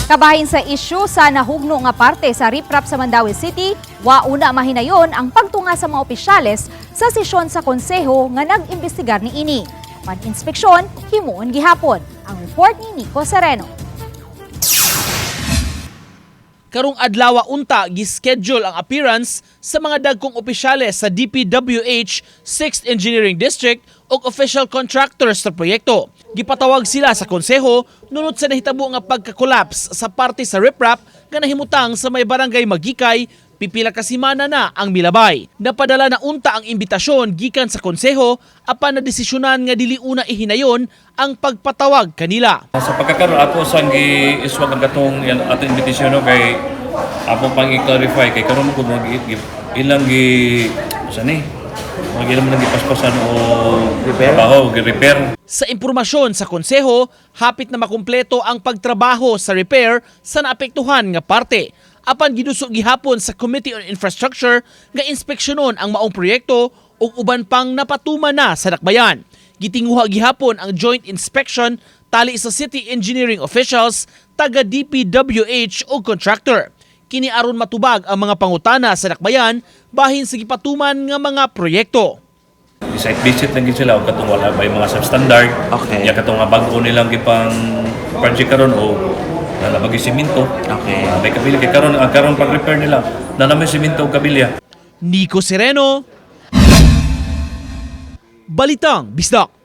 Kabahin sa isyu sa nahugno nga parte sa riprap sa Mandaue City, wauna mahinayon ang pagtunga sa mga opisyales sa sesyon sa konseho nga nag-imbestigar ni ini. Pan-inspeksyon, himuon gihapon. Ang report ni Nico Sereno. Karong adlaw unta gi-schedule ang appearance sa mga dagkong opisyales sa DPWH 6th Engineering District ug official contractors sa proyekto. Gipatawag sila sa konseho nunod sa nahitabo nga pagka-collapse sa parte sa riprap nga nahimutang sa may barangay Magikay. Pipila ka semana na ang milabay. Napadala na unta ang imbitasyon gikan sa konseho apan na desisyonan nga dili una ihinayon ang pagpatawag kanila. Sa pagkakaroon ato sang gi-iswag ang katong ato imbitasyon no kay apo pang i-clarify kay karon ko ilang ilang man gipaspasan o trabaho gi-repair. Sa impormasyon sa konseho, hapit na makumpleto ang pagtrabaho sa repair sa naapektuhan nga parte. Apan gidusog gihapon sa Committee on Infrastructure nga inspeksyonon ang maong proyekto ug uban pang napatuman na sa dakbayan. Gitinguha gihapon ang joint inspection tali sa city engineering officials, taga DPWH ug contractor. Kini aron matubag ang mga pangutana sa dakbayan bahin sa gipatuman nga mga proyekto. Site visit lang gid sila og katong wala bay mga substandard. Okay. Ya katong nga bag-o nilang gipang project karon o nalabag simento. Okay. May kabilya kay karon pag-repair nila. Nanamay simento og kabilya. Nico Sereno, Balitang Bisdak.